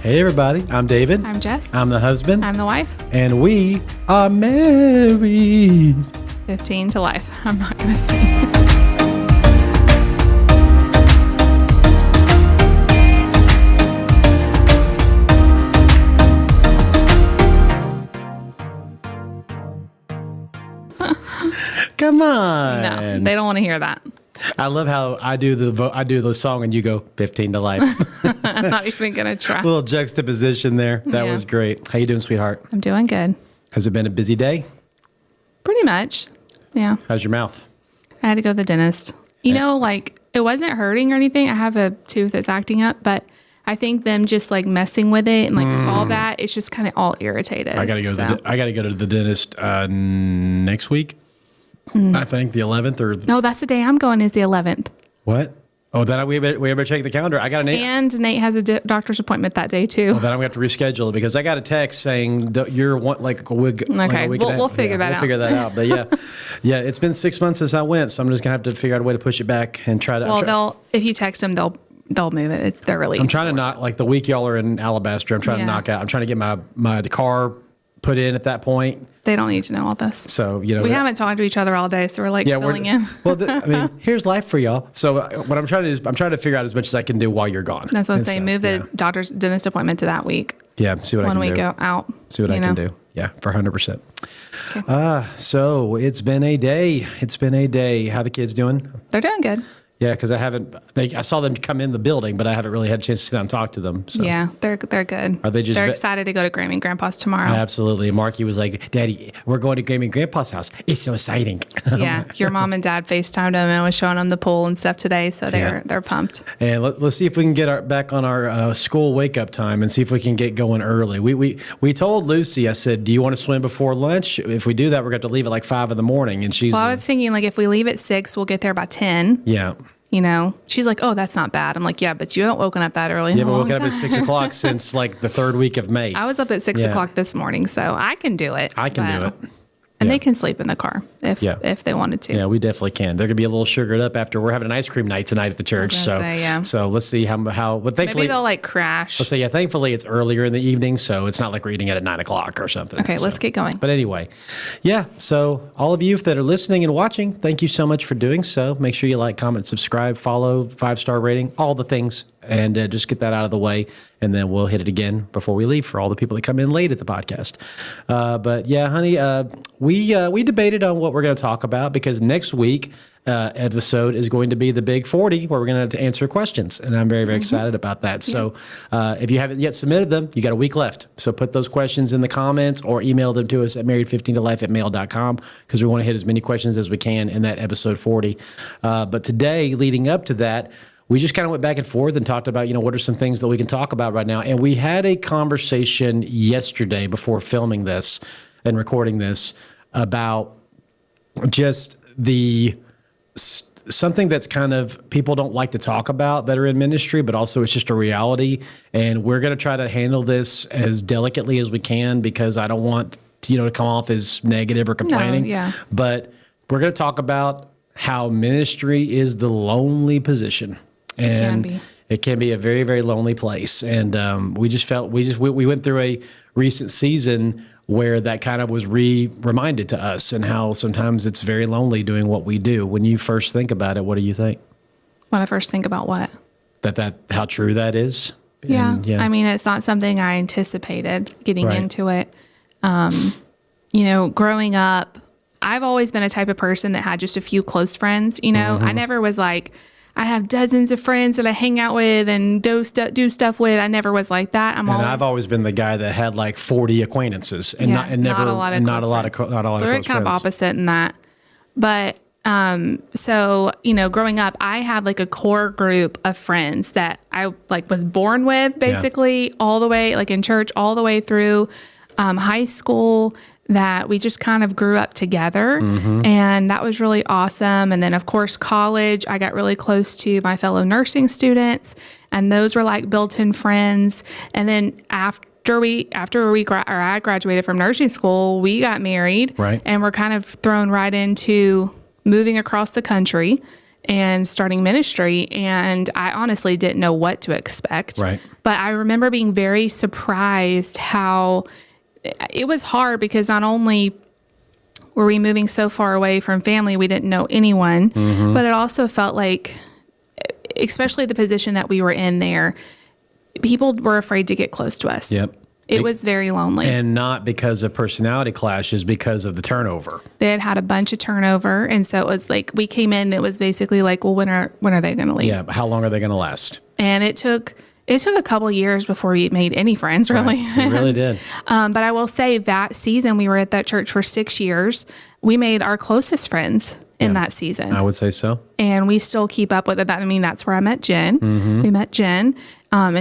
Hey everybody, I'm David. I'm Jess. I'm the husband. I'm the wife. And we are married. 15 to life. I'm not going to sing. Come on. No, they don't want to hear that. I love how I do the song and you go 15 to life. I'm not even going to try. A little juxtaposition there. That was great. How you doing, sweetheart? I'm doing good. Has it been a busy day? Pretty much. Yeah. How's your mouth? I had to go to the dentist. You know, like it wasn't hurting or anything. I have a tooth that's acting up, but I think them just like messing with it and like all that, it's just kind of all irritated. I gotta go. I gotta go to the dentist next week. I think the 11th or No, that's the day I'm going is the 11th. what? Oh, then we better check the calendar. I got an. And Nate has a doctor's appointment that day too. Well, then I'm going to have to reschedule it because I got a text saying you're like a week. Okay, we'll figure that out. We'll figure that out. But yeah, it's been 6 months since I went, so I'm just going to have to figure out a way to push it back and try to. Well, if you text them, they'll move it. They're really. I'm trying to knock like the week y'all are in Alabaster. I'm trying to knock out. I'm trying to get my car put in at that point. They don't need to know all this. So, we haven't talked to each other all day, so we're like filling in. Well, I mean, here's life for y'all. So what I'm trying to do is I'm trying to figure out as much as I can do while you're gone. That's what I'm saying. Move the doctor's dentist appointment to that week. Yeah, see what I can do. 1 week out. See what I can do. Yeah, for 100%. Okay. So it's been a day. How the kids doing? They're doing good. Yeah, because I saw them come in the building, but I haven't really had a chance to sit down and talk to them. So. Yeah, they're good. Are they just? They're excited to go to Grammy and Grandpa's tomorrow. Absolutely. Marky was like, "Daddy, we're going to Grammy and Grandpa's house. It's so exciting." Yeah, your mom and dad FaceTimed them and was showing them the pool and stuff today, so they're pumped. And let's see if we can get back on our school wake up time and see if we can get going early. We told Lucy, I said, "Do you want to swim before lunch? If we do that, we're going to have to leave at like 5 in the morning." And she's. Well, I was thinking like if we leave at 6, we'll get there by 10. Yeah. You know, she's like, "Oh, that's not bad." I'm like, "Yeah, but you haven't woken up that early." You haven't woken up at 6 o'clock since like the 3rd week of May. I was up at 6 o'clock this morning, so I can do it. I can do it. And they can sleep in the car if they wanted to. Yeah, we definitely can. They're gonna be a little sugared up after we're having an ice cream night tonight at the church. So let's see how. But thankfully, maybe they'll like crash. Let's say thankfully it's earlier in the evening, so it's not like we're eating at 9 o'clock or something. Okay, let's get going. But anyway, so all of you that are listening and watching, thank you so much for doing so. Make sure you like, comment, subscribe, follow, 5-star rating, all the things, and just get that out of the way. And then we'll hit it again before we leave for all the people that come in late at the podcast. But yeah, honey, we debated on what we're going to talk about because next week episode is going to be the Big 40 where we're going to answer questions. And I'm very, very excited about that. Yeah. So if you haven't yet submitted them, you got a week left. So put those questions in the comments or email them to us at married15tolife@mail.com because we want to hit as many questions as we can in that episode 40. But today, leading up to that, we just kind of went back and forth and talked about, what are some things that we can talk about right now. And we had a conversation yesterday before filming this and recording this about just something that's kind of people don't like to talk about that are in ministry, but also it's just a reality. And we're going to try to handle this as delicately as we can because I don't want, to come off as negative or complaining. No, yeah. But we're going to talk about how ministry is the lonely position. And it can be a very, very lonely place. And we just felt we went through a recent season where that kind of was reminded to us and how sometimes it's very lonely doing what we do. When you first think about it, what do you think? When I first think about what? That how true that is? Yeah. I mean, it's not something I anticipated getting into it. Growing up, I've always been a type of person that had just a few close friends. I never was like, I have dozens of friends that I hang out with and do stuff with. I never was like that. I've always been the guy that had like 40 acquaintances and not a lot of close friends. They're kind of opposite in that. But so growing up, I had like a core group of friends that I like was born with basically all the way like in church all the way through high school. That we just kind of grew up together and that was really awesome. And then of course, college, I got really close to my fellow nursing students and those were like built-in friends. And then after I graduated from nursing school, we got married and we're kind of thrown right into moving across the country. and starting ministry. And I honestly didn't know what to expect. Right. But I remember being very surprised how it was hard, because not only were we moving so far away from family, we didn't know anyone, but it also felt like, especially the position that we were in there, people were afraid to get close to us. Yep. It was very lonely. And not because of personality clashes, because of the turnover. They had a bunch of turnover. And so it was like, we came in, it was basically like, well, when are they going to leave? Yeah. How long are they going to last? And it took a couple years before we made any friends, really. Right. It really did. But I will say that season, we were at that church for 6 years. We made our closest friends in that season. I would say so. And we still keep up with it. I mean, that's where I met Jen. We met Jen, and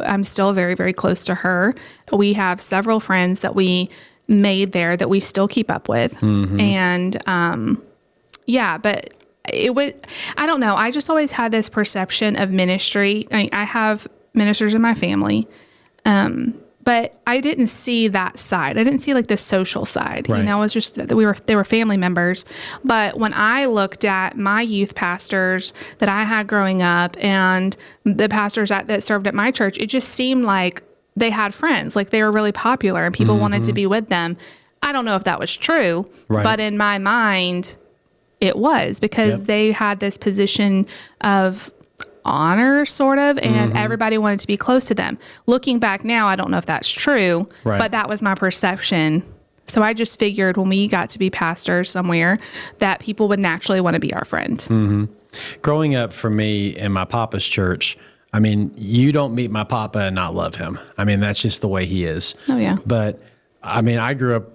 I'm still very, very close to her. We have several friends that we made there that we still keep up with. And, but I don't know. I just always had this perception of ministry. I have ministers in my family, but I didn't see that side. I didn't see like the social side. Right. You know, it was just that they were family members. But when I looked at my youth pastors that I had growing up and the pastors that served at my church, it just seemed like they had friends, like they were really popular and people wanted to be with them. I don't know if that was true, but in my mind, it was, because they had this position of honor, sort of, and everybody wanted to be close to them. Looking back now, I don't know if that's true, but that was my perception. So I just figured when we got to be pastors somewhere that people would naturally want to be our friend. Growing up for me in my papa's church, I mean, you don't meet my papa and not love him. I mean, that's just the way he is. Oh, yeah. But I mean, I grew up,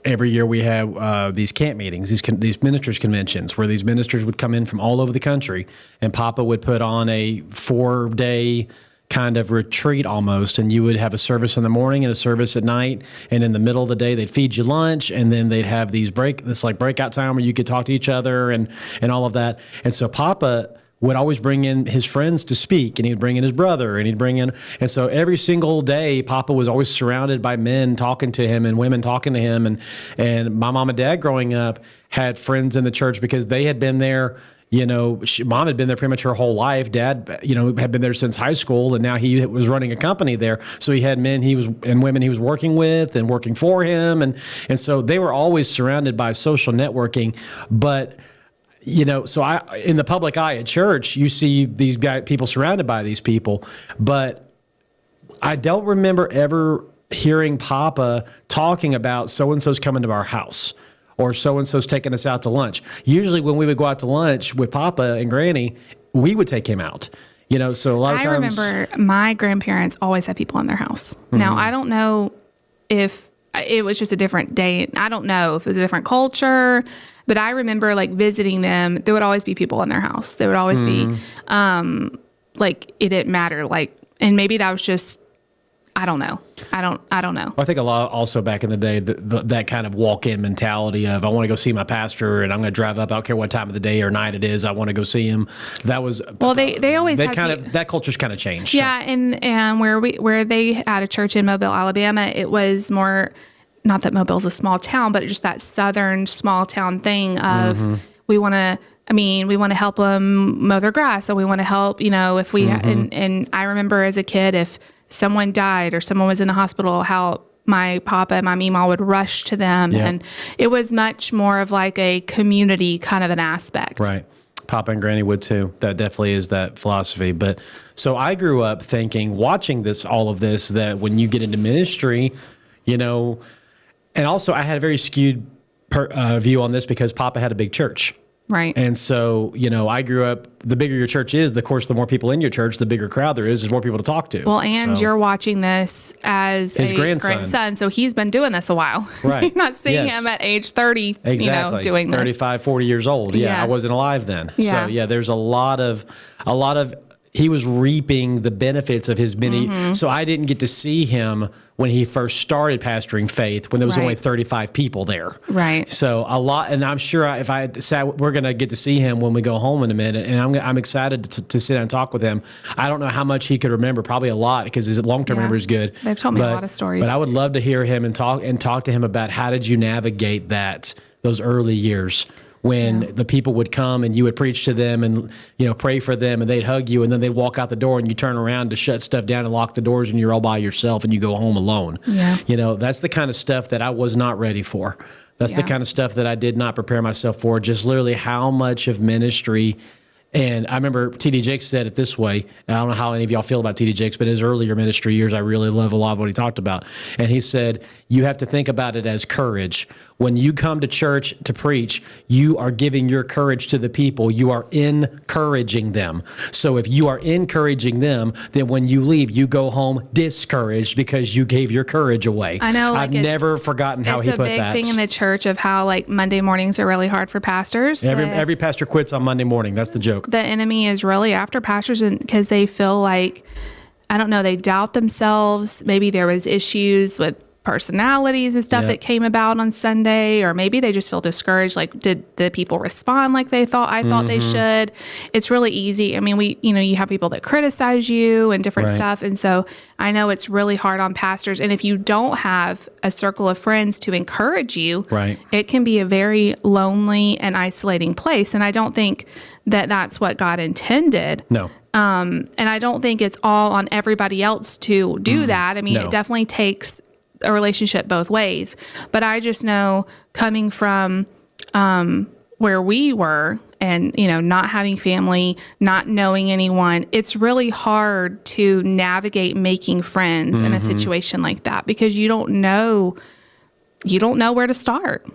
every year we have these camp meetings, these ministers' conventions, where these ministers would come in from all over the country, and Papa would put on a 4-day kind of retreat almost, and you would have a service in the morning and a service at night, and in the middle of the day they'd feed you lunch, and then they'd have this breakout time where you could talk to each other and all of that. And so Papa would always bring in his friends to speak, and he'd bring in his brother, and so every single day, Papa was always surrounded by men talking to him and women talking to him. And my mom and dad growing up had friends in the church because they had been there. You know, mom had been there pretty much her whole life. Dad, had been there since high school, and now he was running a company there. So he had men and women he was working with and working for him, and so they were always surrounded by social networking, but. So in the public eye at church, you see these people surrounded by these people, but I don't remember ever hearing Papa talking about so-and-so's coming to our house or so-and-so's taking us out to lunch. Usually when we would go out to lunch with Papa and Granny, we would take him out. So a lot of times. I remember my grandparents always had people in their house. Now, I don't know if it was just a different day. I don't know if it was a different culture. But I remember like visiting them, there would always be people in their house. There would always be, like, it didn't matter. Like, and maybe that was just, I don't know. I don't know. I think a lot also back in the day, that kind of walk-in mentality of, I want to go see my pastor and I'm going to drive up. I don't care what time of the day or night it is. I want to go see him. That was, well, they always had that culture's kind of changed. Yeah. And where they had a church in Mobile, Alabama, it was more, not that Mobile's a small town, but just that southern small town thing of we want to help them mow their grass. So we want to help, if we, and I remember as a kid, if someone died or someone was in the hospital, how my papa and my meemaw would rush to them. Yeah. And it was much more of like a community kind of an aspect. Right. Papa and Granny would too. That definitely is that philosophy. But so I grew up thinking, watching all of this, that when you get into ministry, and also I had a very skewed view on this because Papa had a big church. Right. And so, I grew up, the bigger your church is, of course, the more people in your church, the bigger crowd there is, there's more people to talk to. Well, and you're watching this as his grandson. So he's been doing this a while. Right. You're not seeing him at age 30, exactly. Doing this. 35, 40 years old. Yeah. I wasn't alive then. Yeah. So there's a lot of, he was reaping the benefits of his many. So I didn't get to see him when he first started pastoring Faith, when there was only 35 people there. Right. So a lot, and I'm sure if I sat, we're going to get to see him when we go home in a minute, and I'm excited to sit down and talk with him. I don't know how much he could remember, probably a lot, because his long-term memory is good. They've told me a lot of stories. But I would love to hear him and talk to him about how did you navigate those early years when the people would come and you would preach to them and, pray for them, and they'd hug you, and then they'd walk out the door and you turn around to shut stuff down and lock the doors, and you're all by yourself and you go home alone. Yeah. That's the kind of stuff that I was not ready for. That's the kind of stuff that I did not prepare myself for, just literally how much of ministry. And I remember T.D. Jakes said it this way. I don't know how any of y'all feel about T.D. Jakes, but his earlier ministry years, I really love a lot of what he talked about. And he said, you have to think about it as courage. When you come to church to preach, you are giving your courage to the people. You are encouraging them. So if you are encouraging them, then when you leave, you go home discouraged because you gave your courage away. I know. I've never forgotten how he put that. It's a big thing in the church of how Monday mornings are really hard for pastors. Every pastor quits on Monday morning. That's the joke. The enemy is really after pastors because they feel like, I don't know, they doubt themselves. Maybe there was issues with personalities and stuff that came about on Sunday, or maybe they just feel discouraged. Like, did the people respond like I thought they should? It's really easy. I mean, you have people that criticize you and different stuff. And so I know it's really hard on pastors. And if you don't have a circle of friends to encourage you, it can be a very lonely and isolating place. And I don't think that that's what God intended. No. And I don't think it's all on everybody else to do that. I mean, it definitely takes a relationship both ways. But I just know, coming from where we were and, not having family, not knowing anyone, it's really hard to navigate making friends in a situation like that, because you don't know where to start.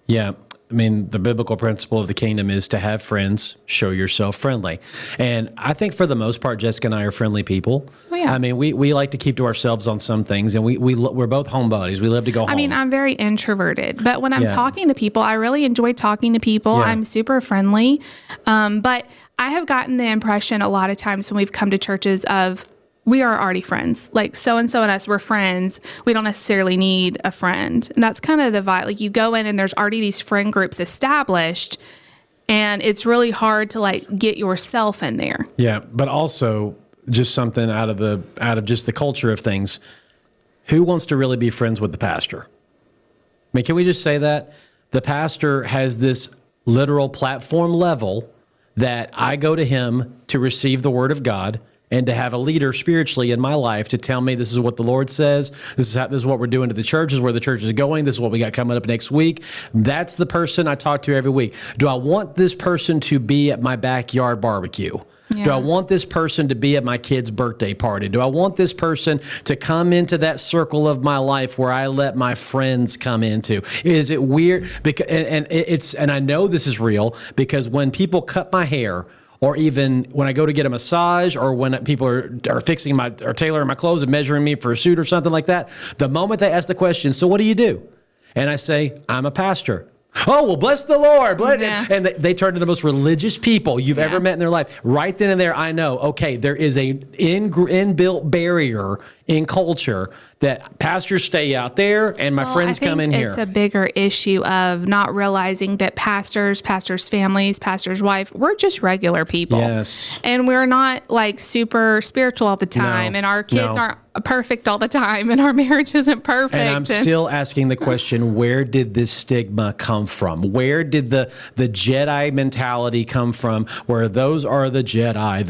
Yeah. I mean, the biblical principle of the kingdom is to have friends, show yourself friendly. And I think for the most part, Jessica and I are friendly people. Oh, yeah. I mean, we like to keep to ourselves on some things, and we're both homebodies. We love to go home. I mean, I'm very introverted, but when I'm talking to people, I really enjoy talking to people. I'm super friendly. But I have gotten the impression a lot of times when we've come to churches of, we are already friends. Like, so-and-so and us, we're friends. We don't necessarily need a friend. And that's kind of the vibe. Like, you go in and there's already these friend groups established, and it's really hard to get yourself in there. Yeah. But also just something out of just the culture of things. Who wants to really be friends with the pastor? I mean, can we just say that? The pastor has this literal platform level that I go to him to receive the word of God, and to have a leader spiritually in my life to tell me, this is what the Lord says, this is what we're doing to the church, this is where the church is going, this is what we got coming up next week. That's the person I talk to every week. Do I want this person to be at my backyard barbecue? Yeah. Do I want this person to be at my kid's birthday party? Do I want this person to come into that circle of my life where I let my friends come into? Is it weird? Because and I know this is real, because when people cut my hair, or even when I go to get a massage, or when people are fixing or tailoring my clothes and measuring me for a suit or something like that, the moment they ask the question, so what do you do? And I say, I'm a pastor. Oh, well, bless the Lord. And they turn to the most religious people you've ever met in their life. Right then and there, I know, okay, there is a inbuilt barrier in culture that pastors stay out there and my friends come in here. It's a bigger issue of not realizing that pastors' families, pastors' wife, we're just regular people. Yes. And we're not super spiritual all the time, and our kids aren't perfect all the time, and our marriage isn't perfect. And I'm still asking the question, where did this stigma come from? Where did the Jedi mentality come from, where those are the Jedi?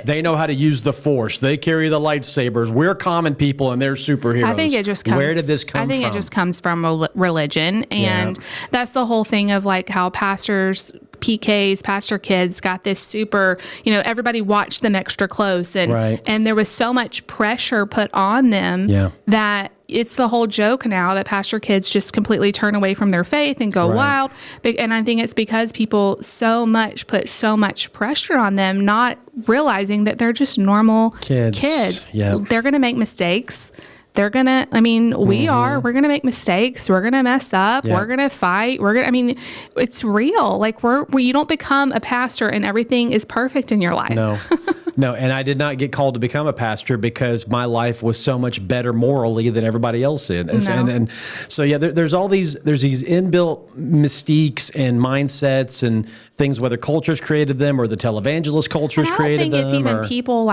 They know how to use the Force. They carry the lightsabers. We're common people and they're superheroes. I think it just comes. Where did this come from? I think it just comes from religion, and that's the whole thing of how pastors, PKs, pastor kids got this super, everybody watched them extra close, and there was so much pressure put on them that it's the whole joke now that pastor kids just completely turn away from their faith and go wild. And I think it's because people put so much pressure on them, not realizing that they're just normal kids. Yep. They're going to make mistakes. They're going to, we're going to make mistakes. We're going to mess up. We're going to fight. It's real. You don't become a pastor and everything is perfect in your life. No. And I did not get called to become a pastor because my life was so much better morally than everybody else did. And so, there's these inbuilt mystiques and mindsets and things, whether culture's created them or the televangelist culture's created them. I don't think it's even people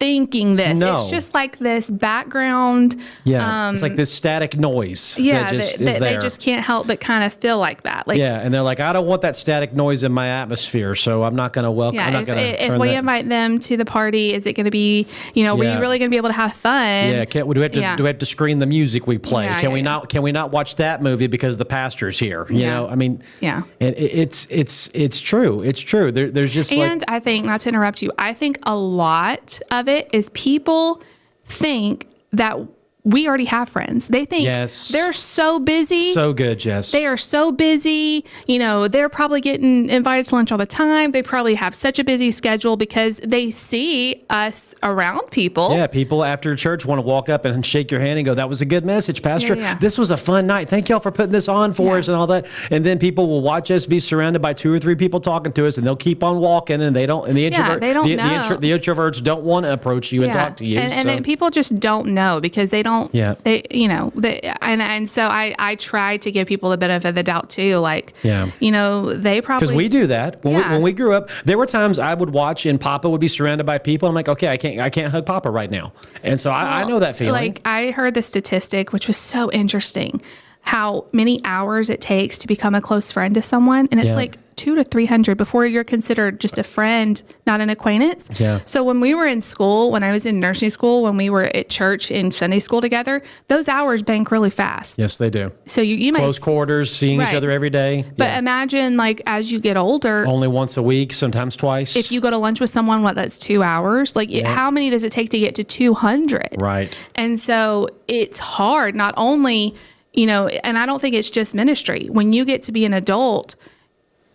thinking this. No. It's just like this background. Yeah. It's like this static noise. Yeah. That just is They there. just can't help but kind of feel like that. Like, Yeah, and they're like, I don't want that static noise in my atmosphere, so I'm not going to welcome. I'm yeah, not going to. if we invite them to the party, is it going to be, were Yeah. you really going to be able to have fun? Yeah, do we have to Yeah. do we have to screen the music we play? Yeah, Can yeah, we yeah. not? Can we not watch that movie because the pastor's here? You Yeah. know, I mean, Yeah. and it's true. It's true. There's just And I think, not to interrupt you, I think a lot of it is people think that we already have friends. They think Yes. they're so busy. so good, Jess. They are so busy. They're probably getting invited to lunch all the time. They probably have such a busy schedule because they see us around people. Yeah, people after church want to walk up and shake your hand and go, "That was a good message, Pastor. Yeah, yeah. This was a fun night. Thank y'all for putting this on for us and all that." And then people will watch us be surrounded by 2 or 3 people talking to us, and they'll keep on walking, and they don't. And the introvert, they don't know. the introverts don't want to approach you and talk to you. And so. then people just don't know because they don't. Yeah. And so I try to give people the benefit of the doubt too. Like, Yeah. they probably. Because we do that Yeah. when we grew up. There were times I would watch and Papa would be surrounded by people. I'm like, okay, I can't hug Papa right now, and so I know that feeling. Like, I heard the statistic, which was so interesting, how many hours it takes to become a close friend to someone, and it's Yeah. like 200 to 300 before you're considered just a friend, not an acquaintance. Yeah. So when we were in school, when I was in nursing school, when we were at church in Sunday school together, those hours bank really fast. Yes, they do. So you might Close quarters, seeing each Right. other every day. But Yeah. imagine, like, as you get older, Only once a week, sometimes twice. if you go to lunch with someone, that's 2 hours? Like, how many does it take to get to 200? Right. And so it's hard, not only, and I don't think it's just ministry. When you get to be an adult,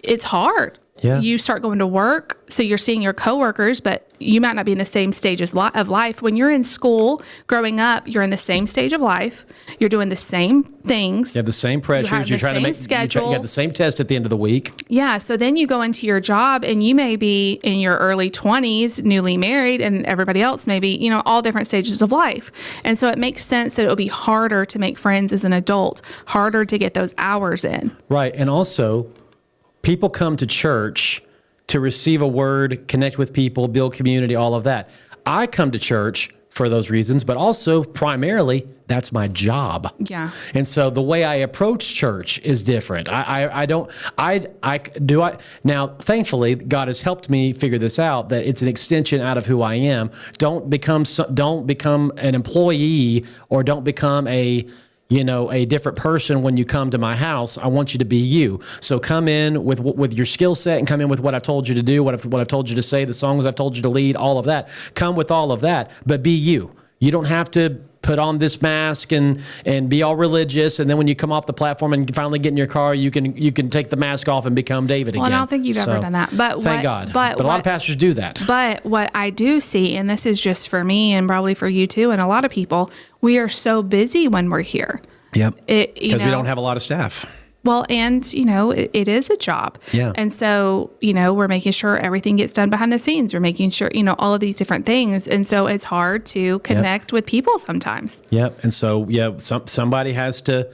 it's hard. Yeah. You start going to work, so you're seeing your coworkers, but you might not be in the same stage of life. When you're in school, growing up, you're in the same stage of life. You're doing the same things. You have the same pressures. have You're the trying to same make schedule. You have the same test at the end of the week. Yeah. So then you go into your job and you may be in your early 20s, newly married, and everybody else may be, all different stages of life. And so it makes sense that it would be harder to make friends as an adult, harder to get those hours in. Right. And also, people come to church to receive a word, connect with people, build community, all of that. I come to church for those reasons, but also primarily that's my job. Yeah. And so the way I approach church is different. Now, thankfully, God has helped me figure this out, that it's an extension out of who I am. Don't become an employee, or don't become a different person when you come to my house. I want you to be you. So come in with your skill set, and come in with what I've told you to do, what I've told you to say, the songs I've told you to lead, all of that. Come with all of that, but be you. You don't have to put on this mask and be all religious, and then when you come off the platform and finally get in your car, you can take the mask off and become David again. Well, I don't think you've ever done that. But thank God. But a lot of pastors do that. But what I do see, and this is just for me and probably for you too, and a lot of people, we are so busy when we're here. Yep. Because we don't have a lot of staff. Well, and, it is a job. Yeah. And so, we're making sure everything gets done behind the scenes. We're making sure, all of these different things. And so it's hard to connect with people sometimes. Yep. And so, somebody has to,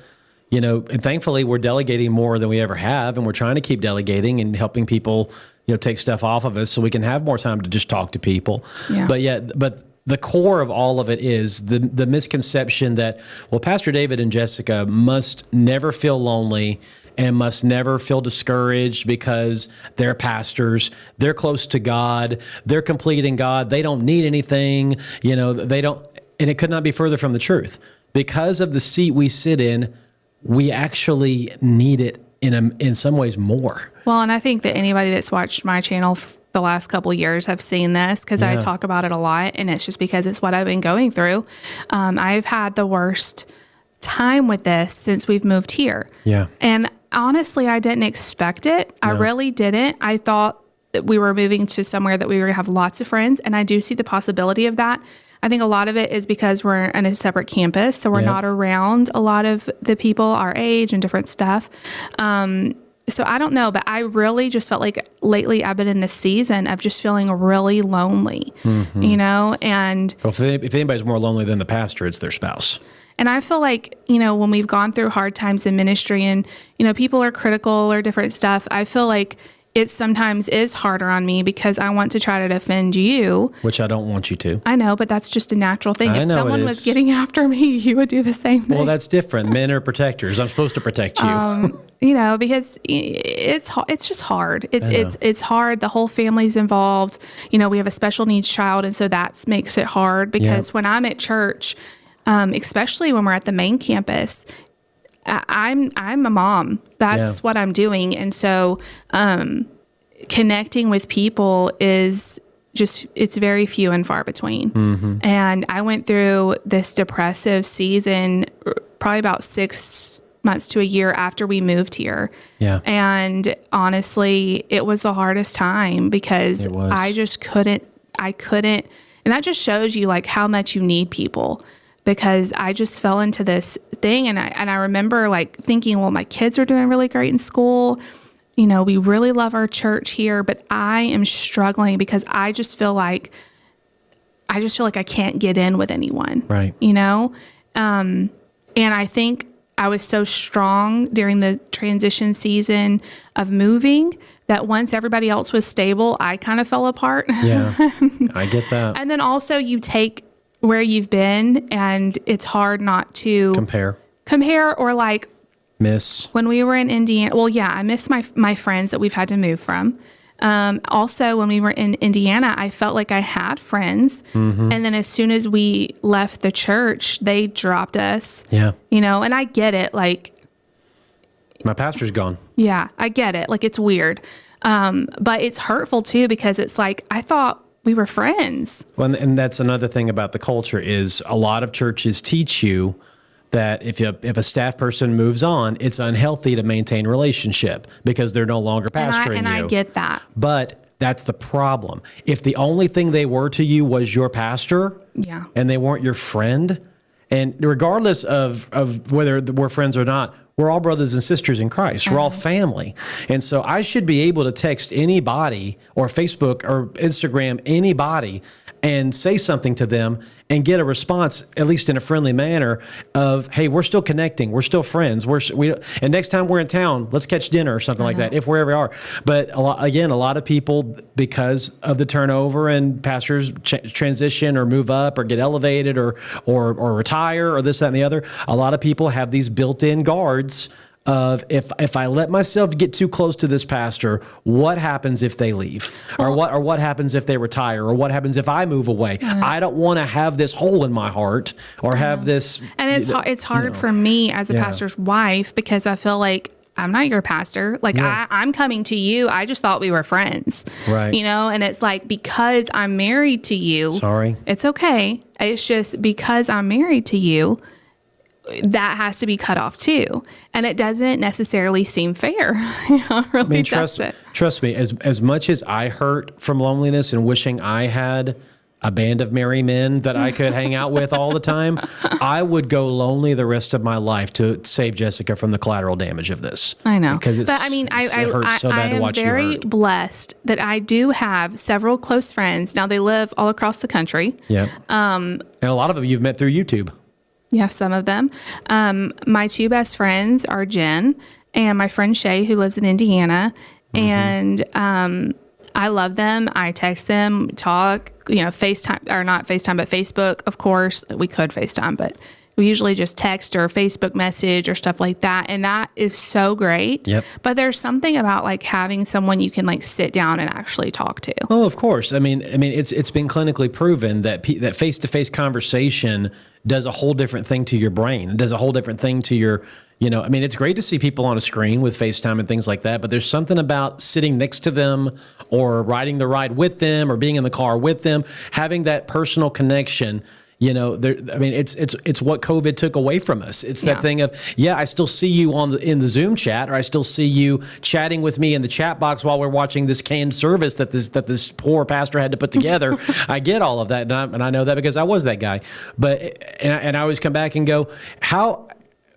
and thankfully we're delegating more than we ever have. And we're trying to keep delegating and helping people, take stuff off of us so we can have more time to just talk to people. Yeah. But the core of all of it is the misconception that, Pastor David and Jessica must never feel lonely and must never feel discouraged because they're pastors. They're close to God. They're complete in God. They don't need anything. They don't. And it could not be further from the truth. Because of the seat we sit in, we actually need it in some ways more. Well, and I think that anybody that's watched my channel the last couple of years have seen this, because I talk about it a lot, and it's just because it's what I've been going through. I've had the worst time with this since we've moved here. Yeah. And honestly, I didn't expect it. I really didn't. I thought that we were moving to somewhere that we were going to have lots of friends, and I do see the possibility of that. I think a lot of it is because we're in a separate campus, so we're not around a lot of the people our age and different stuff. So I don't know, but I really just felt like lately I've been in this season of just feeling really lonely, and Well, if anybody's more lonely than the pastor, it's their spouse. And I feel like, when we've gone through hard times in ministry and, people are critical or different stuff, I feel like it sometimes is harder on me because I want to try to defend you. Which I don't want you to. I know, but that's just a natural thing. If know it someone was is. getting after me, you would do the same thing. Well, that's different. Men are protectors. I'm supposed to protect you. You know, because it's just hard. It's hard. The whole family's involved. You know, we have a special needs child, and so that makes it hard because when I'm at church, especially when we're at the main campus, I'm a mom. That's what I'm doing, and so connecting with people is just, it's very few and far between. And I went through this depressive season probably about 6 months to a year after we moved here. And honestly, it was the hardest time because I just couldn't, and that just shows you like how much you need people, because I just fell into this thing. And I remember like thinking, well, my kids are doing really great in school. You know, we really love our church here, but I am struggling because I just feel like I can't get in with anyone. Right. You know? And I think I was so strong during the transition season of moving that once everybody else was stable, I kind of fell apart. Yeah, I get that. And then also you take where you've been and it's hard not to compare or like miss. When we were in Indiana, well, yeah, I miss my friends that we've had to move from. Also, when we were in Indiana, I felt like I had friends. And then as soon as we left the church, they dropped us. Yeah. You know, and I get it. Like, my pastor's gone. Yeah, I get it. Like, it's weird. But it's hurtful too, because it's like, I thought we were friends. Well, and that's another thing about the culture is a lot of churches teach you that if a staff person moves on, it's unhealthy to maintain relationship because they're no longer pastoring and you. I get that. But that's the problem. If the only thing they were to you was your pastor, and they weren't your friend, and regardless of whether we're friends or not, we're all brothers and sisters in Christ. We're all family. And so I should be able to text anybody or Facebook or Instagram anybody and say something to them and get a response, at least in a friendly manner, of, hey, we're still connecting. We're still friends. And next time we're in town, let's catch dinner or something like that, if we're ever are. But a lot of people, because of the turnover and pastors transition or move up or get elevated or retire or this, that, and the other, a lot of people have these built-in guards of if I let myself get too close to this pastor, what happens if they leave? Or what happens if they retire? Or what happens if I move away? I don't want to have this hole in my heart or have this. And it's hard for me as a pastor's wife because I feel like I'm not your pastor. Like I'm coming to you. I just thought we were friends. Right. You know, and it's like, because I'm married to you. Sorry. It's okay. It's just because I'm married to you, that has to be cut off too. And it doesn't necessarily seem fair. Really trust me, as much as I hurt from loneliness and wishing I had a band of merry men that I could hang out with all the time, I would go lonely the rest of my life to save Jessica from the collateral damage of this. I know. Because it hurts so bad to watch you hurt. I am very blessed that I do have several close friends. Now, they live all across the country. Yeah. And a lot of them you've met through YouTube. Yeah, some of them. My two best friends are Jen and my friend Shay, who lives in Indiana. And I love them. I text them, talk, FaceTime, or not FaceTime, but Facebook, of course. We could FaceTime, but we usually just text or Facebook message or stuff like that. And that is so great. Yep. But there's something about like having someone you can like sit down and actually talk to. Oh, of course. I mean, it's been clinically proven that that face-to-face conversation does a whole different thing to your brain. It does a whole different thing to your, it's great to see people on a screen with FaceTime and things like that, but there's something about sitting next to them or riding the ride with them or being in the car with them, having that personal connection. It's what COVID took away from us. It's that thing of, I still see you in the Zoom chat, or I still see you chatting with me in the chat box while we're watching this canned service that this poor pastor had to put together. I get all of that, and I know that because I was that guy. And I always come back and go,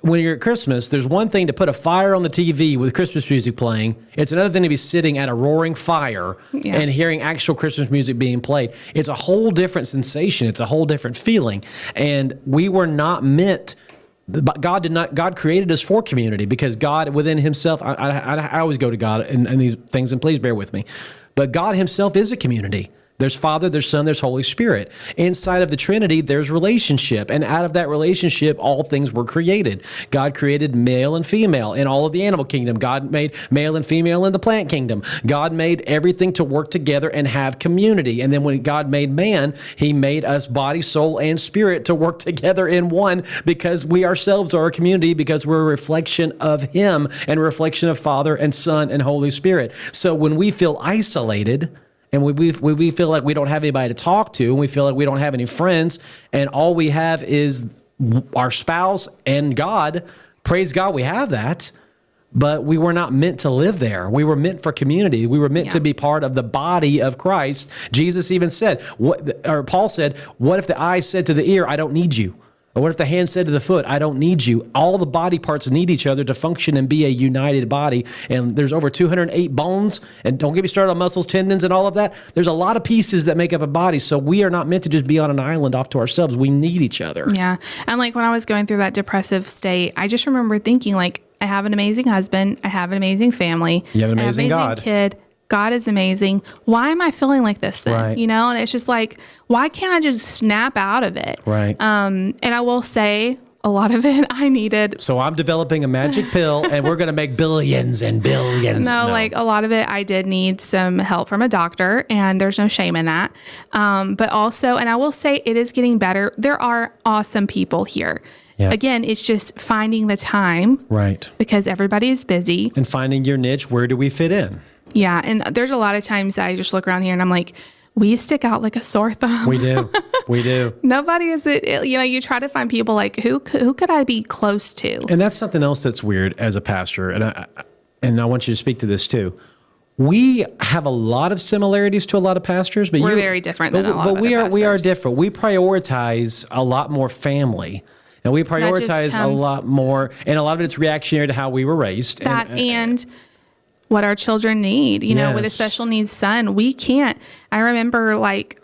when you're at Christmas, there's one thing to put a fire on the TV with Christmas music playing. It's another thing to be sitting at a roaring fire and hearing actual Christmas music being played. It's a whole different sensation. It's a whole different feeling. And we were not meant But God created us for community, because God within himself, I always go to God and these things, and please bear with me, but God himself is a community. There's Father, there's Son, there's Holy Spirit. Inside of the Trinity, there's relationship. And out of that relationship, all things were created. God created male and female in all of the animal kingdom. God made male and female in the plant kingdom. God made everything to work together and have community. And then when God made man, he made us body, soul, and spirit to work together in one, because we ourselves are a community, because we're a reflection of him and a reflection of Father and Son and Holy Spirit. So when we feel isolated, and we feel like we don't have anybody to talk to, and we feel like we don't have any friends, and all we have is our spouse and God, praise God we have that, but we were not meant to live there. We were meant for community. We were meant to be part of the body of Christ. Jesus even said, Paul said, what if the eye said to the ear, I don't need you? Or what if the hand said to the foot, I don't need you? All the body parts need each other to function and be a united body. And there's over 208 bones. And don't get me started on muscles, tendons, and all of that. There's a lot of pieces that make up a body. So we are not meant to just be on an island off to ourselves. We need each other. Yeah. And like when I was going through that depressive state, I just remember thinking, like, I have an amazing husband. I have an amazing family. You have an amazing God. Kid. God is amazing. Why am I feeling like this then? Right. You know, and it's just like, why can't I just snap out of it? Right. And I will say a lot of it I needed. So I'm developing a magic pill, and we're going to make billions and billions. No, like a lot of it, I did need some help from a doctor, and there's no shame in that. But also, and I will say it is getting better. There are awesome people here. Yeah. Again, it's just finding the time. Right. Because everybody is busy. And finding your niche. Where do we fit in? Yeah. And there's a lot of times I just look around here and I'm like, we stick out like a sore thumb. We do. We do. Nobody is it. You know, you try to find people like, who could I be close to? And that's something else that's weird as a pastor. And I want you to speak to this too. We have a lot of similarities to a lot of pastors, but we're very different than a lot of other pastors. We are different. We prioritize a lot more family. And we prioritize a lot more, and a lot of it's reactionary to how we were raised. And what our children need, you know, with a special needs son, we can't. I remember like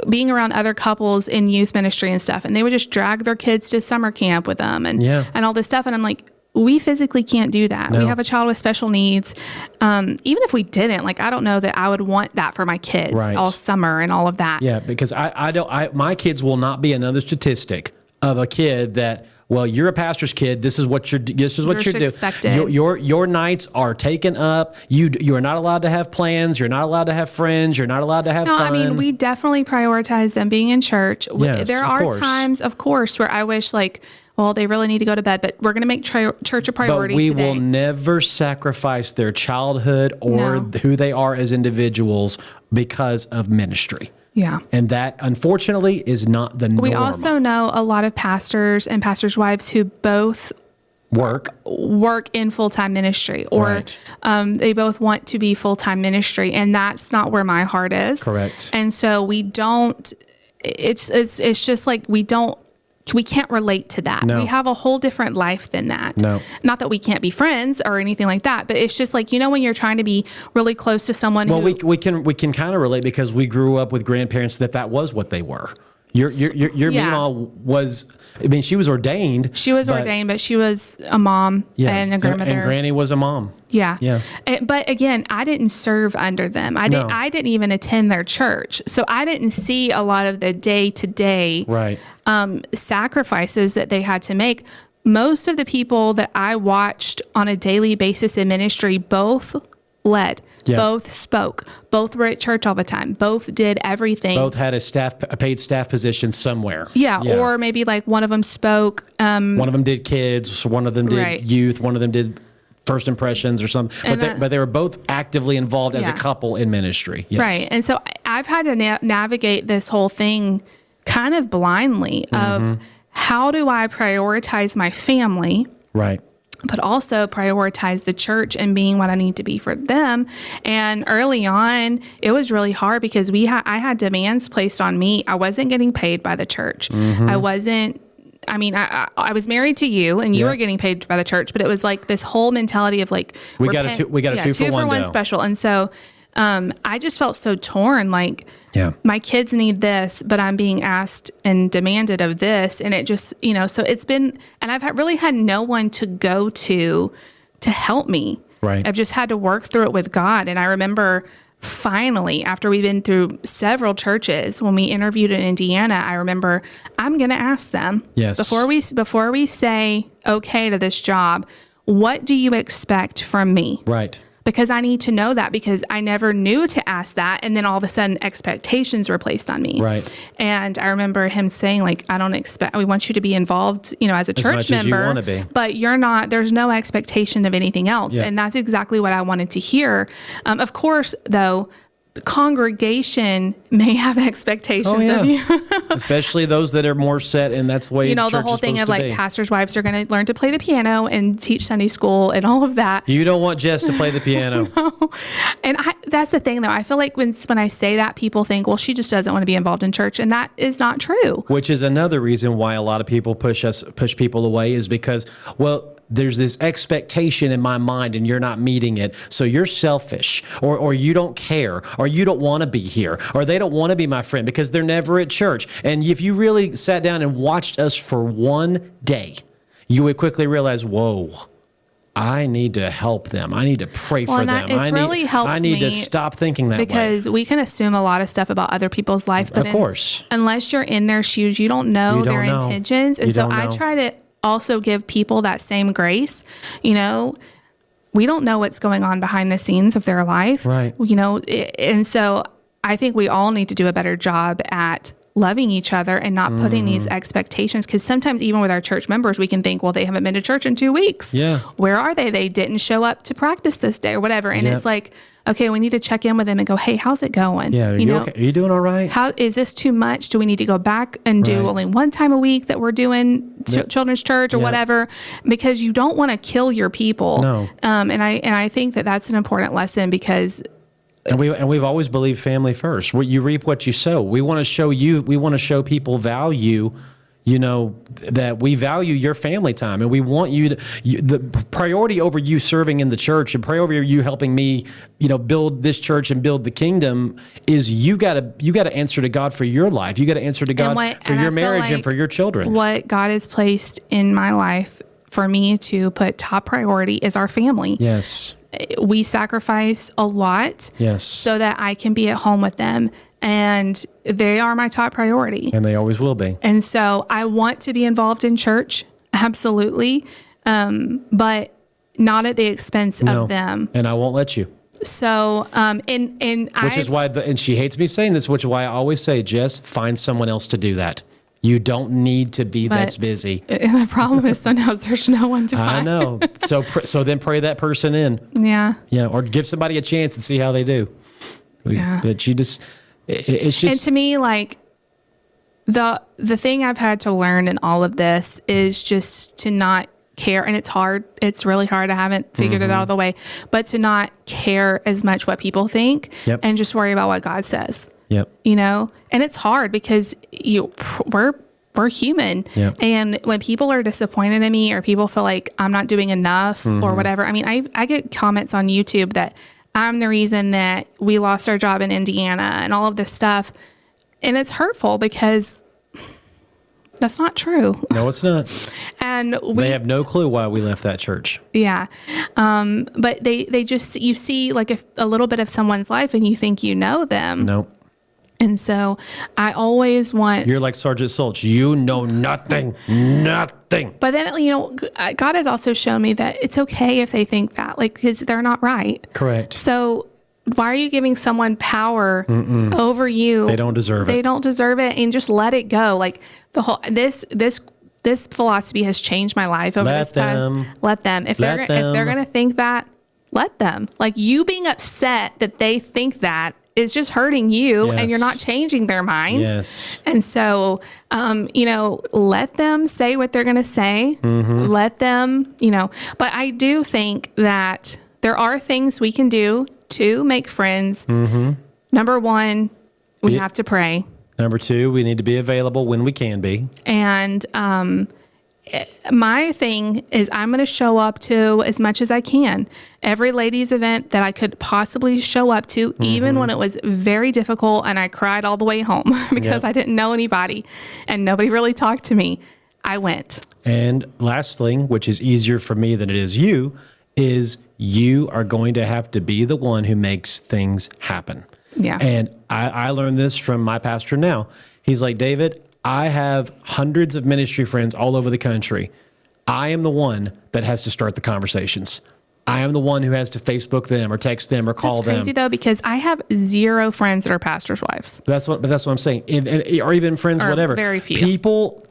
being around other couples in youth ministry and stuff, and they would just drag their kids to summer camp with them and all this stuff. And I'm like, we physically can't do that. No. We have a child with special needs. Even if we didn't, like, I don't know that I would want that for my kids all summer and all of that. Yeah, because my kids will not be another statistic of a kid that, well, you're a pastor's kid. This is what you're doing. Your nights are taken up. You are not allowed to have plans. You're not allowed to have friends. You're not allowed to have fun. I mean, we definitely prioritize them being in church. Yes, there are times, of course, where I wish like, well, they really need to go to bed, but we're going to make church a priority today. But we today. will never sacrifice their childhood or who they are as individuals because of ministry. Yeah. And that, unfortunately, is not the norm. We also know a lot of pastors and pastors' wives who both work in full-time ministry, or they both want to be full-time ministry, and that's not where my heart is. Correct. And so we don't, it's just like we can't relate to that. No. We have a whole different life than that. No. Not that we can't be friends or anything like that, but it's just like, you know, when you're trying to be really close to someone we can kind of relate because we grew up with grandparents that was what they were. Your Meemaw was, I mean, she was ordained. She was ordained, but she was a mom and a grandmother. And Granny was a mom. Yeah. Yeah. But again, I didn't serve under them. I didn't even attend their church. So I didn't see a lot of the day-to-day sacrifices that they had to make. Most of the people that I watched on a daily basis in ministry both led, both spoke, both were at church all the time, both did everything. Both had a paid staff position somewhere. Yeah. Or maybe like one of them spoke. One of them did kids, one of them did youth, one of them did first impressions or something. But they were both actively involved as a couple in ministry. Yes. Right. And so I've had to navigate this whole thing kind of blindly of how do I prioritize my family? Right. But also prioritize the church and being what I need to be for them. And early on, it was really hard because I had demands placed on me. I wasn't getting paid by the church. I wasn't. I mean, I was married to you, and you were getting paid by the church. But it was like this whole mentality of like we got a two for one special. And so I just felt so torn. Like, Yeah. my kids need this, but I'm being asked and demanded of this. And it just, so it's been, and I've really had no one to go to help me. Right. I've just had to work through it with God. And I remember finally, after we've been through several churches, when we interviewed in Indiana, I remember I'm going to ask them, Yes. before we say okay to this job, what do you expect from me? Right. Because I need to know that, because I never knew to ask that. And then all of a sudden expectations were placed on me. Right. And I remember him saying, like, we want you to be involved, as a church much as you member, wanna be. but you're not, there's no expectation of anything else. Yeah. And that's exactly what I wanted to hear. Of course, though, the congregation may have expectations of you. Especially those that are more set, and that's the way The church whole is thing of supposed to like be. pastors' wives are going to learn to play the piano and teach Sunday school and all of that. You don't want Jess to play the piano. And that's the thing, though. I feel like when I say that, people think, well, she just doesn't want to be involved in church. And that is not true. Which is another reason why a lot of people push people away, is because, well, there's this expectation in my mind and you're not meeting it. So you're selfish, or you don't care, or you don't want to be here, or they don't want to be my friend because they're never at church. And if you really sat down and watched us for one day, you would quickly realize, whoa, I need to help them. I need to pray for them. I need to stop thinking that way. Because we can assume a lot of stuff about other people's life, but Of course. unless you're in their shoes, you don't know their know. intentions. And You so don't I know. try to also give people that same grace. We don't know what's going on behind the scenes of their life. Right. And so I think we all need to do a better job at loving each other and not putting these expectations. Because sometimes even with our church members, we can think, well, they haven't been to church in 2 weeks. Yeah. Where are they? They didn't show up to practice this day or whatever. And it's like, okay, we need to check in with them and go, hey, how's it going? Yeah, are you okay? Are you doing all right? How is this too much? Do we need to go back and do Right. only one time a week that we're doing children's church or whatever? Because you don't want to kill your people. No. And I think that that's an important lesson, because And we've always believed family first. You reap what you sow. We want to show people value, that we value your family time, and we want the priority over you serving in the church, and priority over you helping me, build this church and build the kingdom, is you got to answer to God for your life. You got to answer to God for your marriage and for your children. What God has placed in my life for me to put top priority is our family. Yes. We sacrifice a lot Yes. so that I can be at home with them. And they are my top priority. And they always will be. And so I want to be involved in church, absolutely, but not at the expense of them. And I won't let you. So, Which is why, and she hates me saying this, which is why I always say, Jess, find someone else to do that. You don't need to be this busy. The problem is sometimes there's no one to find. I know. So then pray that person in. Yeah. Yeah. Or give somebody a chance and see how they do. Yeah. But it's just. And to me, like, the thing I've had to learn in all of this is just to not care. And it's hard. It's really hard. I haven't figured it out of the way, but to not care as much what people think. Yep. And just worry about what God says. Yep. And it's hard because we're human. Yep. And when people are disappointed in me, or people feel like I'm not doing enough or whatever, I mean, I get comments on YouTube that I'm the reason that we lost our job in Indiana and all of this stuff. And it's hurtful because that's not true. No, it's not. And They have no clue why we left that church. yeah. But they just, you see like a little bit of someone's life and you think you know them. No. And so I always want... You're like Sergeant Sulch. You know nothing. Nothing. But then, God has also shown me that it's okay if they think that, because they're not right. Correct. So why are you giving someone power over you? They don't deserve it. They don't deserve it, and just let it go. Like the whole this philosophy has changed my life over this past. Let them. If they're gonna think that, let them. Like, you being upset that they think that is just hurting you, and you're not changing their mind. Yes. And so, let them say what they're going to say. Let them, but I do think that there are things we can do to make friends. Number one, we have to pray. Number two, we need to be available when we can be. And my thing is I'm going to show up to as much as I can. Every ladies event that I could possibly show up to, even when it was very difficult and I cried all the way home because I didn't know anybody and nobody really talked to me, I went. And last thing, which is easier for me than it is you are going to have to be the one who makes things happen. Yeah. And I learned this from my pastor now. He's like, David, I have hundreds of ministry friends all over the country. I am the one that has to start the conversations. I am the one who has to Facebook them or text them or call them. That's crazy though, because I have 0 friends that are pastors' wives. That's what I'm saying. Or even friends, Or whatever. very few. People,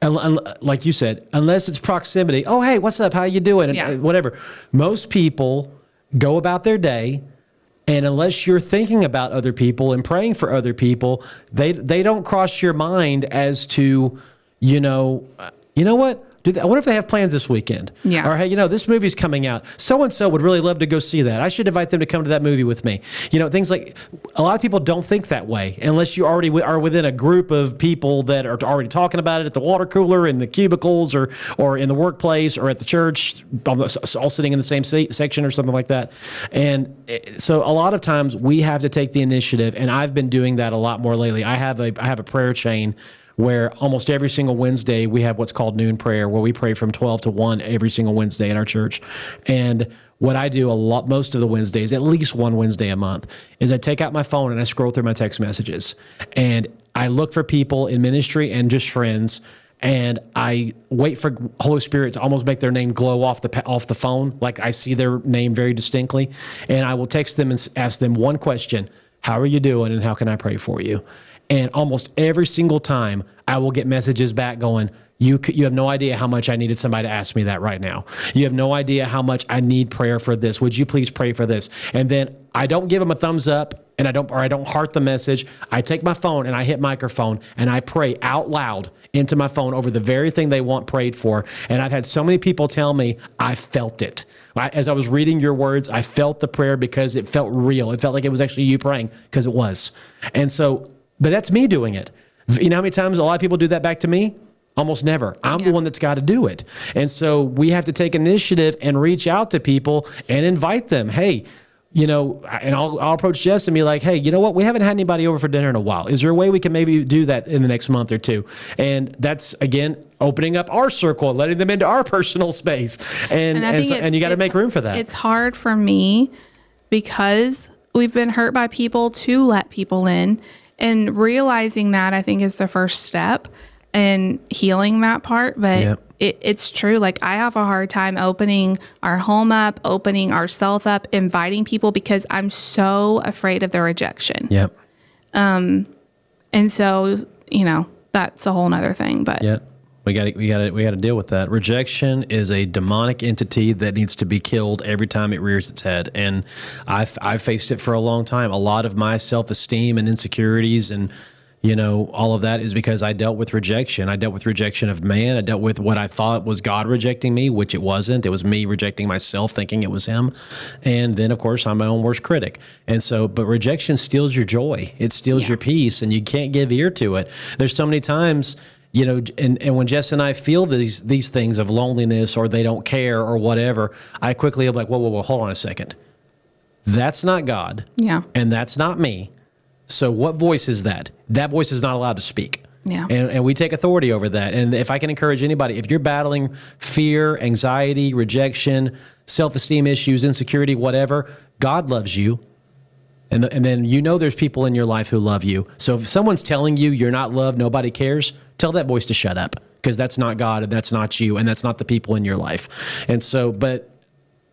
like you said, unless it's proximity. Oh, hey, what's up? How you doing? And whatever. Most people go about their day, and unless you're thinking about other people and praying for other people, they don't cross your mind as to, you know what? What if they have plans this weekend? Yeah. Or, hey, this movie's coming out. So-and-so would really love to go see that. I should invite them to come to that movie with me. Things like, a lot of people don't think that way unless you already are within a group of people that are already talking about it at the water cooler, in the cubicles, or in the workplace, or at the church, all sitting in the same section or something like that. And so a lot of times we have to take the initiative, and I've been doing that a lot more lately. I have a prayer chain where almost every single Wednesday we have what's called noon prayer, where we pray from 12 to 1 every single Wednesday at our church. And what I do most of the Wednesdays, at least one Wednesday a month, is I take out my phone and I scroll through my text messages. And I look for people in ministry and just friends, and I wait for Holy Spirit to almost make their name glow off the phone, like I see their name very distinctly. And I will text them and ask them one question: how are you doing, and how can I pray for you? And almost every single time I will get messages back going, you have no idea how much I needed somebody to ask me that right now. You have no idea how much I need prayer for this. Would you please pray for this? And then I don't give them a thumbs up, and I don't heart the message. I take my phone and I hit microphone and I pray out loud into my phone over the very thing they want prayed for. And I've had so many people tell me, I felt it. As I was reading your words, I felt the prayer because it felt real. It felt like it was actually you praying, because it was. And so, but that's me doing it. You know how many times a lot of people do that back to me? Almost never. I'm the one that's got to do it. And so we have to take initiative and reach out to people and invite them. Hey, and I'll approach Jess and be like, hey, you know what? We haven't had anybody over for dinner in a while. Is there a way we can maybe do that in the next month or two? And that's, again, opening up our circle and letting them into our personal space. And you got to make room for that. It's hard for me because we've been hurt by people to let people in. And realizing that, I think, is the first step in healing that part. But it's true. Like, I have a hard time opening our home up, opening ourselves up, inviting people, because I'm so afraid of their rejection. Yep. And so, that's a whole nother thing. But we got to deal with that. Rejection is a demonic entity that needs to be killed every time it rears its head. And I've faced it for a long time. A lot of my self-esteem and insecurities and all of that is because I dealt with rejection. I dealt with rejection of man. I dealt with what I thought was God rejecting me, which it wasn't. It was me rejecting myself, thinking it was him. And then, of course, I'm my own worst critic. And so, but rejection steals your joy. It steals your peace, and you can't give ear to it. There's so many times, and when Jess and I feel these things of loneliness, or they don't care or whatever, I quickly am like, whoa, hold on a second. That's not God. Yeah. And that's not me. So what voice is that? That voice is not allowed to speak. Yeah. And we take authority over that. And if I can encourage anybody, if you're battling fear, anxiety, rejection, self-esteem issues, insecurity, whatever, God loves you. And then there's people in your life who love you. So if someone's telling you you're not loved, nobody cares, tell that voice to shut up, because that's not God, and that's not you, and that's not the people in your life. And so, but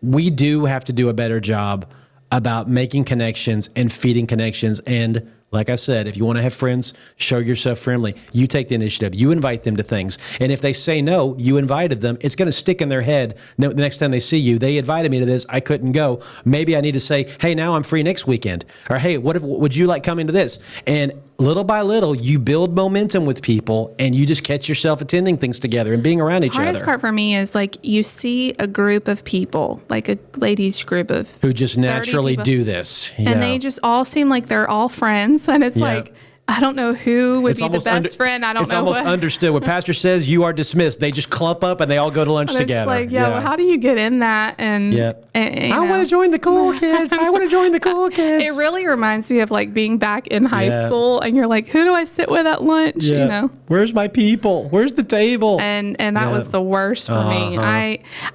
we do have to do a better job about making connections and feeding connections. And like I said, if you want to have friends, show yourself friendly. You take the initiative. You invite them to things. And if they say no, you invited them, it's going to stick in their head the next time they see you. They invited me to this. I couldn't go. Maybe I need to say, hey, now I'm free next weekend. Or, hey, would you like coming to this? And little by little, you build momentum with people, and you just catch yourself attending things together and being around each other. The hardest part for me is, like, you see a group of people, like a ladies group of who just naturally do this. And they just all seem like they're all friends. And it's like, I don't know who would It's be the almost best friend. I don't know. It's almost what. understood. When pastor says you are dismissed, they just clump up and they all go to lunch It's together. like, well, how do you get in that? And, I want to join the cool kids. I want to join the cool kids. It really reminds me of like being back in high Yeah. school, and you're like, who do I sit with at lunch? You know. Where's my people? Where's the table? And that was the worst for me.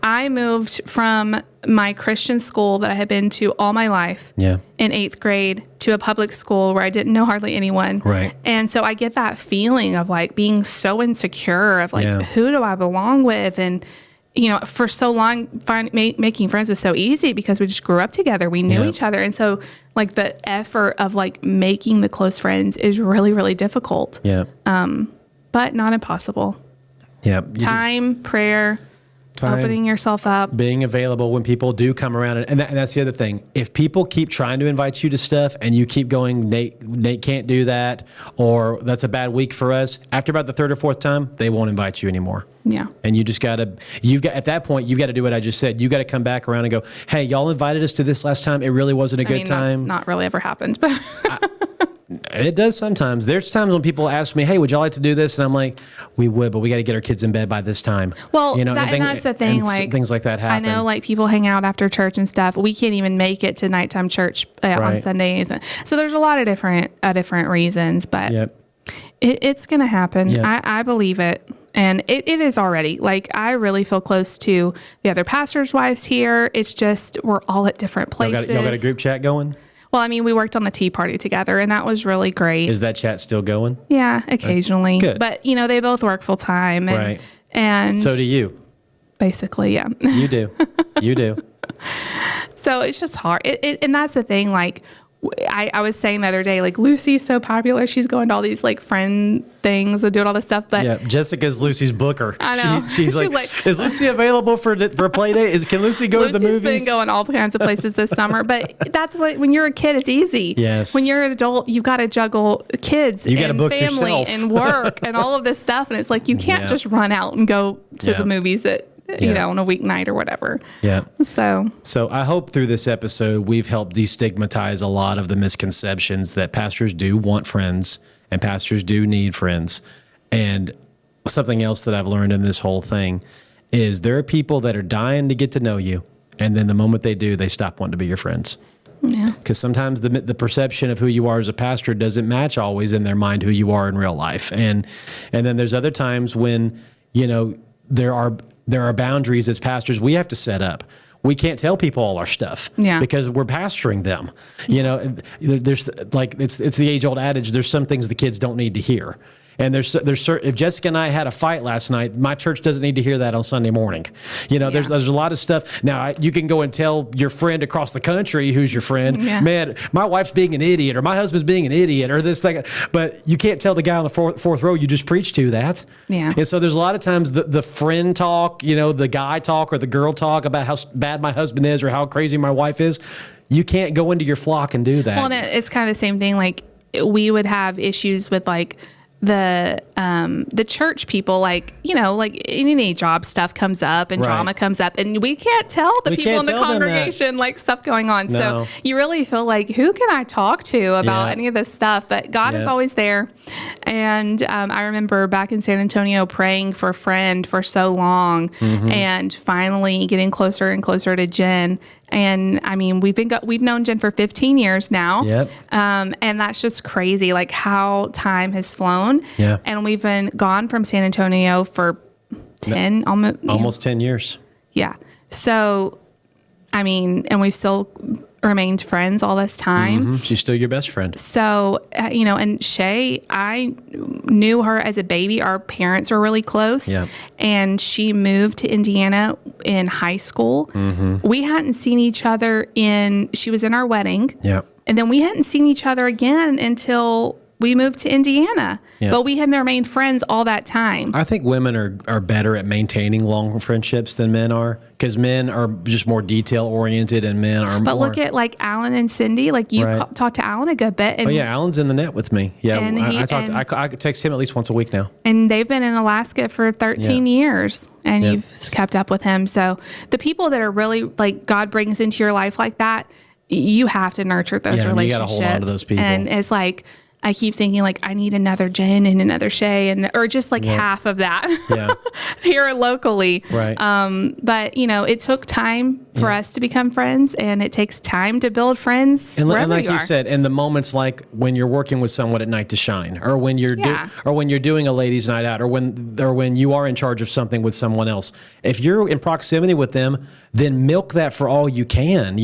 I moved from my Christian school that I had been to all my life in 8th grade to a public school where I didn't know hardly anyone. Right. And so I get that feeling of like being so insecure of like, who do I belong with? And, you know, for so long, making friends was so easy because we just grew up together. We knew each other. And so like the effort of like making the close friends is really, really difficult. Yeah. But not impossible. Yeah. Time, prayer, opening yourself up. Being available when people do come around. And that's the other thing. If people keep trying to invite you to stuff and you keep going, Nate can't do that, or that's a bad week for us, after about the 3rd or 4th time, they won't invite you anymore. Yeah. And you just at that point, you've got to do what I just said. You got to come back around and go, hey, y'all invited us to this last time. It really wasn't a good time. That's not really ever happened, but It does sometimes. There's times when people ask me, hey, would y'all like to do this? And I'm like, we would, but we got to get our kids in bed by this time. Well, and that's the thing. Like things like that happen. I know like people hang out after church and stuff. We can't even make it to nighttime church on Sundays. So there's a lot of different reasons, but it's going to happen. Yep. I believe it. And it is already. Like, I really feel close to the other pastors' wives here. It's just, we're all at different places. Y'all got a group chat going? Well, I mean, we worked on the tea party together, and that was really great. Is that chat still going? Yeah, occasionally. Good. But, you know, they both work full time. And, right. And so do you. Basically, yeah. You do. You do. So it's just hard. And that's the thing, like, I was saying the other day, like, Lucy's so popular. She's going to all these like friend things and doing all this stuff. But yeah, Jessica's Lucy's booker. I know. She's like, is Lucy available for a play date? Can Lucy go to the movies? Lucy's been going all kinds of places this summer. But that's when you're a kid, it's easy. Yes. When you're an adult, you've got to juggle kids and family yourself. and work and all of this stuff. And it's like, you can't just run out and go to the movies you know, on a weeknight or whatever. Yeah. So I hope through this episode, we've helped destigmatize a lot of the misconceptions that pastors do want friends and pastors do need friends. And something else that I've learned in this whole thing is there are people that are dying to get to know you. And then the moment they do, they stop wanting to be your friends. Yeah. Because sometimes the perception of who you are as a pastor doesn't match always in their mind who you are in real life. And then there's other times when, you know, there are boundaries as pastors we have to set up. We can't tell people all our stuff because we're pastoring them. You know, there's like, it's the age old adage, there's some things the kids don't need to hear. And there's if Jessica and I had a fight last night, my church doesn't need to hear that on Sunday morning. You know, there's a lot of stuff. Now you can go and tell your friend across the country who's your friend, man, my wife's being an idiot or my husband's being an idiot or this thing, but you can't tell the guy on the fourth row you just preached to that. Yeah. And so there's a lot of times the friend talk, you know, the guy talk or the girl talk about how bad my husband is or how crazy my wife is. You can't go into your flock and do that. Well, and it's kind of the same thing. Like, we would have issues with like the church people, like, you know, like any job stuff comes up and drama comes up and we can't tell the people in the congregation like stuff going on. No. So you really feel like, who can I talk to about any of this stuff? But God is always there. And I remember back in San Antonio praying for a friend for so long and finally getting closer and closer to Jen. And I mean, we've known Jen for 15 years now. Yep. And that's just crazy, like how time has flown. Yeah. And we've been gone from San Antonio for 10, almost 10 years. Yeah. So, I mean, and we still remained friends all this time. She's still your best friend. So, you know, and Shay, I knew her as a baby. Our parents are really close. Yeah. And she moved to Indiana in high school. We hadn't seen each other she was in our wedding. Yeah. And then we hadn't seen each other again until we moved to Indiana. Yeah. But we had remained friends all that time. I think women are better at maintaining long friendships than men are, because men are just more detail oriented and men are But more... look at like Alan and Cindy. Like you talked to Alan a good bit. And, Alan's in the net with me. Yeah, and I text him at least once a week now. And they've been in Alaska for 13 years, and you've kept up with him. So the people that are really like God brings into your life like that, you have to nurture those relationships. You got to hold on to those people. And it's like, I keep thinking like I need another Jen and another Shay or just like half of that here locally. Right. But it took time for us to become friends, and it takes time to build friends. And wherever like you are. said, in the moments like when you're working with someone at night to shine, or when you're doing a ladies' night out, or when you are in charge of something with someone else, if you're in proximity with them, then milk that for all you can.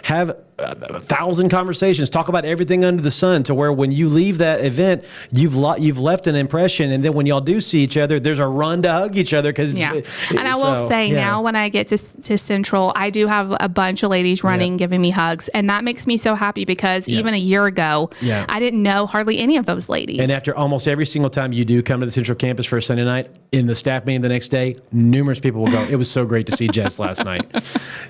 Have 1,000 conversations, talk about everything under the sun, to where when you leave that event, you've left an impression, and then when y'all do see each other, there's a run to hug each other. And I will say now, when I get to Central, I do have a bunch of ladies running, giving me hugs, and that makes me so happy because even a year ago, I didn't know hardly any of those ladies. And after almost every single time you do come to the Central campus for a Sunday night, in the staff meeting the next day, numerous people will go, "It was so great to see Jess last night."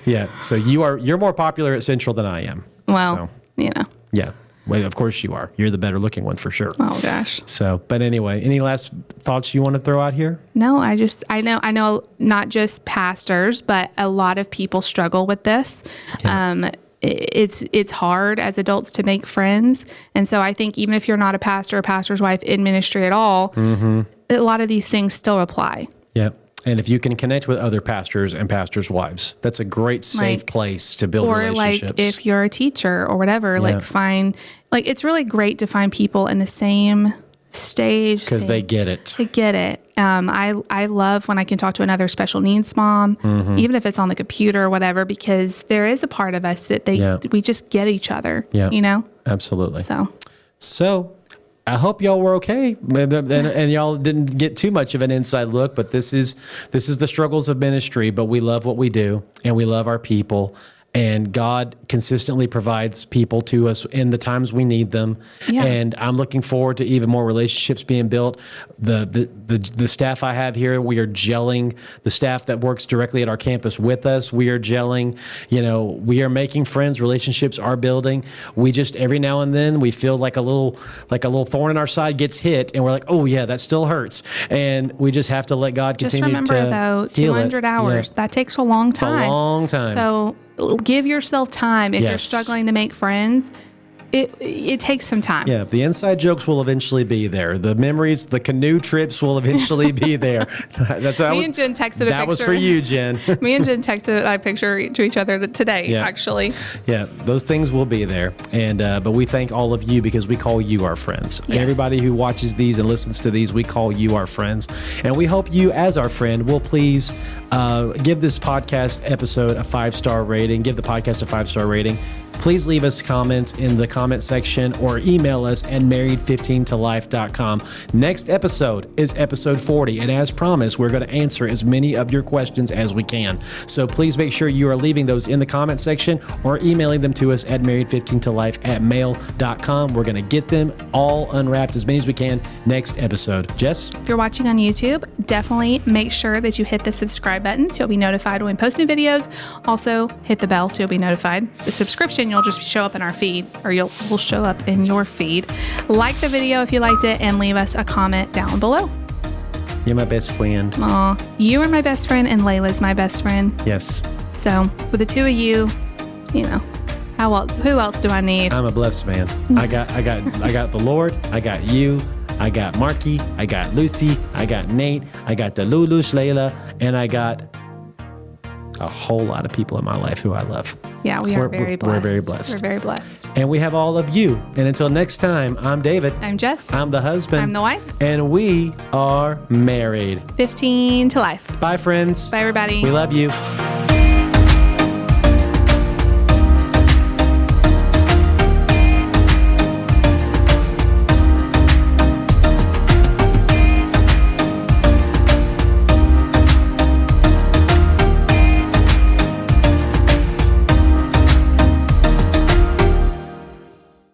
Yeah, so you're more popular at Central than I am. Well, Yeah. Well, of course you are. You're the better looking one for sure. Oh gosh. So, but anyway, any last thoughts you want to throw out here? No, I know not just pastors, but a lot of people struggle with this. Yeah. It's hard as adults to make friends. And so I think even if you're not a pastor or pastor's wife in ministry at all, a lot of these things still apply. Yeah. And if you can connect with other pastors and pastors' wives, that's a great safe place to build relationships. Or like if you're a teacher or whatever, it's really great to find people in the same stage. Because they get it. They get it. I love when I can talk to another special needs mom, even if it's on the computer or whatever, because there is a part of us that we just get each other, Absolutely. So I hope y'all were okay, and y'all didn't get too much of an inside look. But this is the struggles of ministry. But we love what we do, and we love our people. And God consistently provides people to us in the times we need them. Yeah. And I'm looking forward to even more relationships being built. The staff I have here, we are gelling. The staff that works directly at our campus with us, we are gelling. We are making friends. Relationships are building. We just every now and then we feel like a little thorn in our side gets hit, and we're like, oh yeah, that still hurts. And we just have to let God continue to Just remember though, 200 hours. That takes a long time. It's a long time. So give yourself time. If you're struggling to make friends, it takes some time. Yeah, the inside jokes will eventually be there. The memories, the canoe trips will eventually be there. Me and Jen texted a picture. That was for you, Jen. Me and Jen texted a picture to each other today, actually. Yeah, those things will be there. And but we thank all of you because we call you our friends. Yes. Everybody who watches these and listens to these, we call you our friends. And we hope you, as our friend, will please give this podcast episode a 5-star rating. Give the podcast a 5-star rating. Please leave us comments in the comment section or email us at married15tolife.com. Next episode is episode 40. And as promised, we're going to answer as many of your questions as we can. So please make sure you are leaving those in the comment section or emailing them to us at married15tolife@mail.com. We're going to get them all unwrapped as many as we can next episode. Jess? If you're watching on YouTube, definitely make sure that you hit the subscribe button so you'll be notified when we post new videos. Also, hit the bell so you'll be notified. The subscription, you'll just show up in our feed, or we'll show up in your feed. Like the video if you liked it, and leave us a comment down below. You're my best friend. Aw, you are my best friend, and Layla's my best friend. Yes. So with the two of you, how else? Who else do I need? I'm a blessed man. I got the Lord. I got you. I got Marky. I got Lucy. I got Nate. I got the Lulu's Layla, and I got a whole lot of people in my life who I love. Yeah, we're very blessed. We're very blessed. We're very blessed. And we have all of you. And until next time, I'm David. I'm Jess. I'm the husband. I'm the wife. And we are married. 15 to life. Bye, friends. Bye, everybody. We love you.